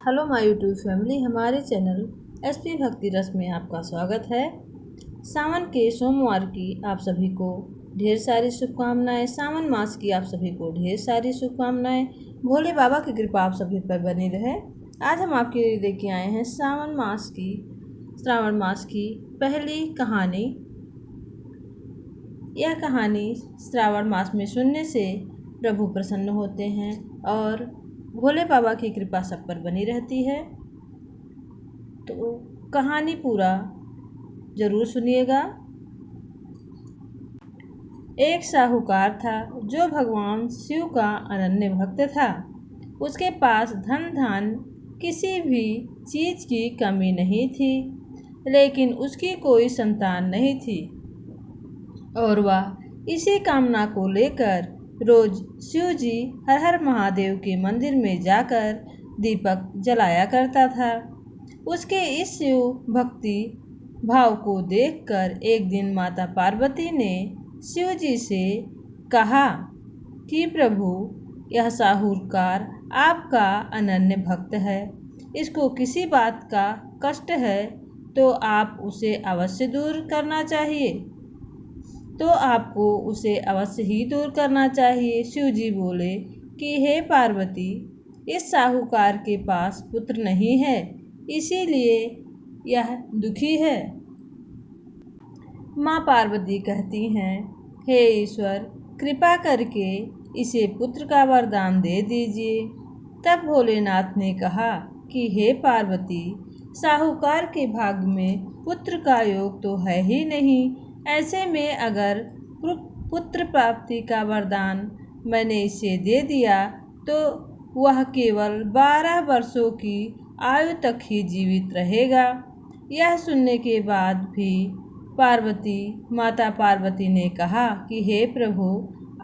Hello my YouTube family, हमारे channel SP भक्ति रस में आपका स्वागत है। सावन के सोमवार की आप सभी को ढेर सारी शुभकामनाएं। सावन मास की आप सभी को ढेर सारी शुभकामनाएं। भोले बाबा की कृपा आप सभी पर बनी रहे। आज हम आपके लिए लेके आए हैं श्रावण मास की पहली कहानी। यह कहानी श्रावण मास में सुनने से प्रभु प्रसन्न होते हैं और भोले बाबा की कृपा सब पर बनी रहती है। तो कहानी पूरा जरूर सुनिएगा। एक साहूकार था जो भगवान शिव का अनन्य भक्त था। उसके पास धन धान किसी भी चीज की कमी नहीं थी, लेकिन उसकी कोई संतान नहीं थी और वह इसी कामना को लेकर रोज शिव जी हर हर महादेव के मंदिर में जाकर दीपक जलाया करता था। उसके इस शिव भक्ति भाव को देखकर एक दिन माता पार्वती ने शिव जी से कहा कि प्रभु, यह साहूकार आपका अनन्य भक्त है। इसको किसी बात का कष्ट है तो आप उसे अवश्य दूर करना चाहिए। तो आपको उसे अवश्य ही दूर करना चाहिए। शिव जी बोले कि हे पार्वती, इस साहूकार के पास पुत्र नहीं है, इसीलिए यह दुखी है। माँ पार्वती कहती हैं, हे ईश्वर, कृपा करके इसे पुत्र का वरदान दे दीजिए। तब भोलेनाथ ने कहा कि हे पार्वती, साहूकार के भाग्य में पुत्र का योग तो है ही नहीं। ऐसे में अगर पुत्र प्राप्ति का वरदान मैंने इसे दे दिया तो वह केवल 12 वर्षों की आयु तक ही जीवित रहेगा। यह सुनने के बाद भी माता पार्वती ने कहा कि हे प्रभु,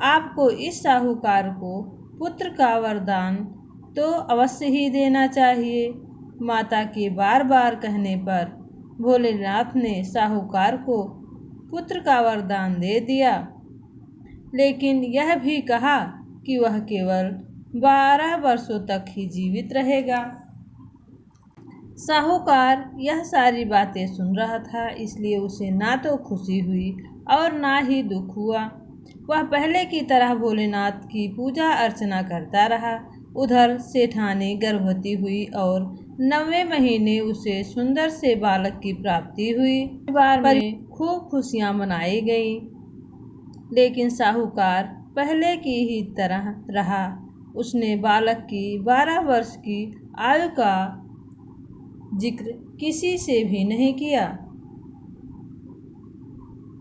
आपको इस साहूकार को पुत्र का वरदान तो अवश्य ही देना चाहिए। माता के बार बार कहने पर भोलेनाथ ने साहूकार को पुत्र का वरदान दे दिया, लेकिन यह भी कहा कि वह केवल 12 वर्षों तक ही जीवित रहेगा। साहूकार यह सारी बातें सुन रहा था, इसलिए उसे ना तो खुशी हुई और ना ही दुख हुआ। वह पहले की तरह भोलेनाथ की पूजा अर्चना करता रहा। उधर सेठानी गर्भवती हुई और 9वें महीने उसे सुंदर से बालक की प्राप्ति हुई। परिवार में खूब खुशियां मनाई गई, लेकिन साहूकार पहले की ही तरह रहा। उसने बालक की 12 वर्ष की आयु का जिक्र किसी से भी नहीं किया।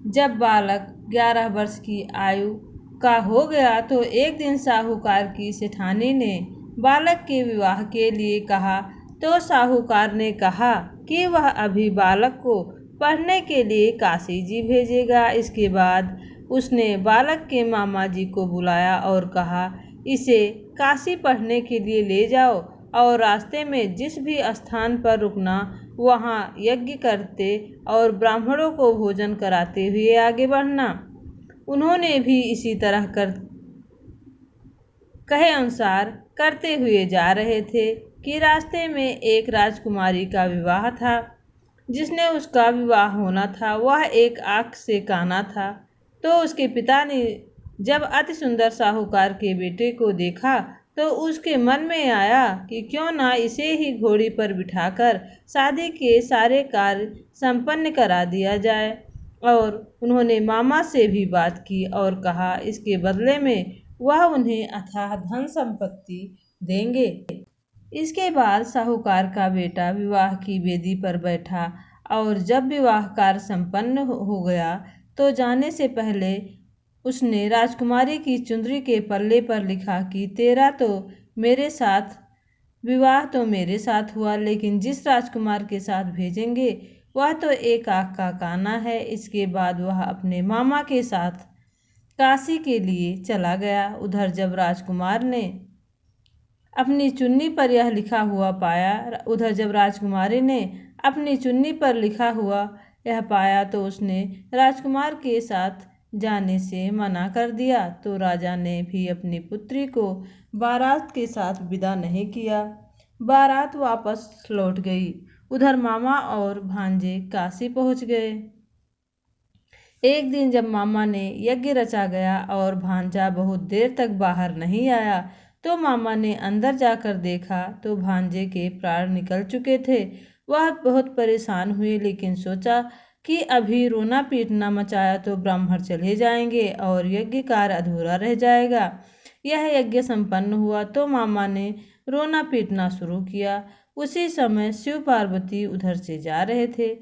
जब बालक 11 वर्ष की आयु का हो गया तो एक दिन साहूकार की सेठानी ने बालक के विवाह के लिए कहा, तो साहूकार ने कहा कि वह अभी बालक को पढ़ने के लिए काशी जी भेजेगा। इसके बाद उसने बालक के मामा जी को बुलाया और कहा, इसे काशी पढ़ने के लिए ले जाओ और रास्ते में जिस भी स्थान पर रुकना वहाँ यज्ञ करते और ब्राह्मणों को भोजन कराते हुए आगे बढ़ना। उन्होंने भी इसी तरह कहे अनुसार करते हुए जा रहे थे कि रास्ते में एक राजकुमारी का विवाह था। जिसने उसका विवाह होना था वह एक आँख से काना था। तो उसके पिता ने जब अति सुंदर साहूकार के बेटे को देखा तो उसके मन में आया कि क्यों ना इसे ही घोड़ी पर बिठाकर शादी के सारे कार्य संपन्न करा दिया जाए। और उन्होंने मामा से भी बात की और कहा इसके बदले में वह उन्हें अथाह धन संपत्ति देंगे। इसके बाद साहूकार का बेटा विवाह की वेदी पर बैठा और जब विवाह कार्य संपन्न हो गया तो जाने से पहले उसने राजकुमारी की चुंदरी के पल्ले पर लिखा कि तेरा तो मेरे साथ विवाह तो मेरे साथ हुआ, लेकिन जिस राजकुमार के साथ भेजेंगे वह तो एक आँख का काना है। इसके बाद वह अपने मामा के साथ काशी के लिए चला गया। उधर जब राजकुमार ने अपनी चुन्नी पर यह लिखा हुआ पाया उधर जब राजकुमारी ने अपनी चुन्नी पर लिखा हुआ यह पाया तो उसने राजकुमार के साथ जाने से मना कर दिया। तो राजा ने भी अपनी पुत्री को बारात के साथ विदा नहीं किया। बारात वापस लौट गई। उधर मामा और भांजे काशी पहुंच गए। एक दिन जब मामा ने यज्ञ रचा गया और भांजा बहुत देर तक बाहर नहीं आया, तो मामा ने अंदर जाकर देखा तो भांजे के प्राण निकल चुके थे। वह बहुत परेशान हुए, लेकिन सोचा कि अभी रोना पीटना मचाया तो ब्राह्मण चले जाएंगे और यज्ञ कार्य अधूरा रह जाएगा। यह यज्ञ संपन्न हुआ तो मामा ने रोना पीटना शुरू किया। उसी समय शिव पार्वती उधर से जा रहे थे,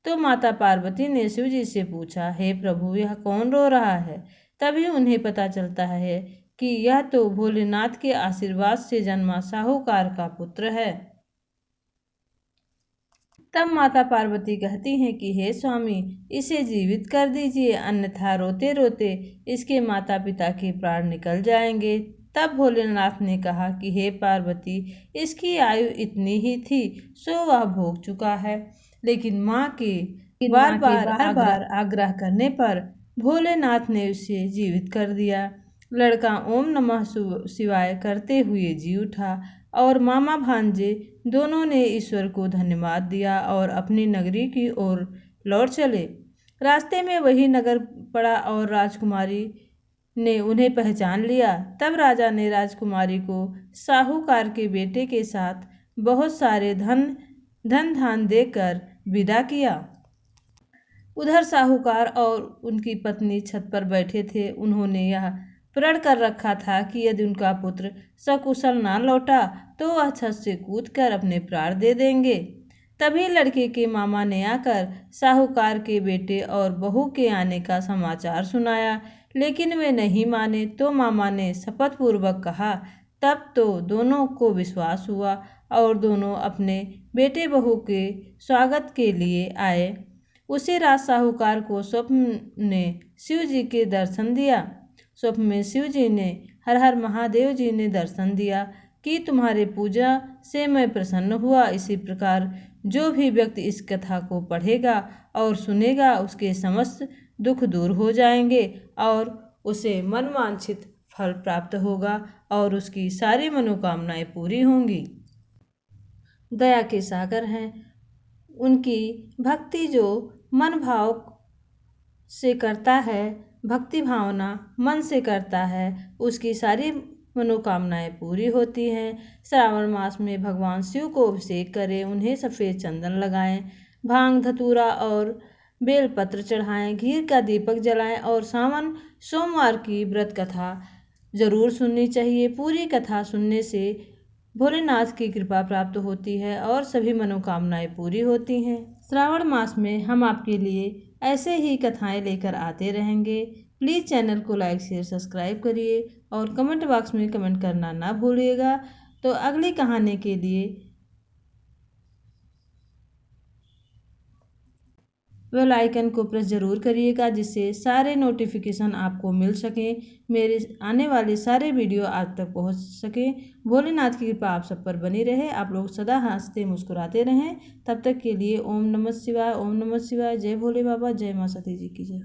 तो माता पार्वती ने शिव जी से पूछा, हे प्रभु, यह कौन रो रहा है? तभी उन्हें पता चलता है कि यह तो भोलेनाथ के आशीर्वाद से जन्मा साहूकार का पुत्र है। तब माता पार्वती कहती हैं कि हे स्वामी, इसे जीवित कर दीजिए, अन्यथा रोते रोते इसके माता पिता के प्राण निकल जाएंगे। तब भोलेनाथ ने कहा कि हे पार्वती, इसकी आयु इतनी ही थी, सो वह भोग चुका है। लेकिन माँ के बार बार आग्रह करने पर भोलेनाथ ने उसे जीवित कर दिया। लड़का ओम नमः शिवाय करते हुए जी उठा और मामा भांजे दोनों ने ईश्वर को धन्यवाद दिया और अपनी नगरी की ओर लौट चले। रास्ते में वही नगर पड़ा और राजकुमारी ने उन्हें पहचान लिया। तब राजा ने राजकुमारी को साहूकार के बेटे के साथ बहुत सारे धन धान देकर विदा किया। उधर साहूकार और उनकी पत्नी छत पर बैठे थे। उन्होंने यह प्रण कर रखा था कि यदि उनका पुत्र सकुशल ना लौटा तो वह छत से कूदकर अपने प्राण दे देंगे। तभी लड़के के मामा ने आकर साहूकार के बेटे और बहू के आने का समाचार सुनाया, लेकिन वे नहीं माने। तो मामा ने शपथ पूर्वक कहा। तब तो दोनों को विश्वास हुआ और दोनों अपने बेटे बहू के स्वागत के लिए आए। उसी रात साहूकार को स्वप्न ने शिव जी के दर्शन दिया। स्वप्न में शिव जी ने हर हर महादेव जी ने दर्शन दिया कि तुम्हारे पूजा से मैं प्रसन्न हुआ। इसी प्रकार जो भी व्यक्ति इस कथा को पढ़ेगा और सुनेगा, उसके समस्त दुख दूर हो जाएंगे और उसे मनवांछित फल प्राप्त होगा और उसकी सारी मनोकामनाएं पूरी होंगी। दया के सागर हैं। उनकी भक्ति जो मन भाव से करता है, भक्ति भावना मन से करता है, उसकी सारी मनोकामनाएं पूरी होती हैं। श्रावण मास में भगवान शिव को अभिषेक करें, उन्हें सफ़ेद चंदन लगाएं, भांग धतूरा और बेलपत्र चढ़ाएं, घी का दीपक जलाएं और सावन सोमवार की व्रत कथा जरूर सुननी चाहिए। पूरी कथा सुनने से भोलेनाथ की कृपा प्राप्त होती है और सभी मनोकामनाएं पूरी होती हैं। श्रावण मास में हम आपके लिए ऐसे ही कथाएं लेकर आते रहेंगे। प्लीज़ चैनल को लाइक शेयर सब्सक्राइब करिए और कमेंट बॉक्स में कमेंट करना ना भूलिएगा। तो अगली कहानी के लिए बेल आइकन को प्रेस ज़रूर करिएगा, जिससे सारे नोटिफिकेशन आपको मिल सकें, मेरे आने वाले सारे वीडियो आप तक पहुंच सकें। भोलेनाथ की कृपा आप सब पर बनी रहे, आप लोग सदा हंसते मुस्कुराते रहें। तब तक के लिए ओम नमः शिवाय, ओम नमः शिवाय। जय भोले बाबा, जय मां सती जी की जय।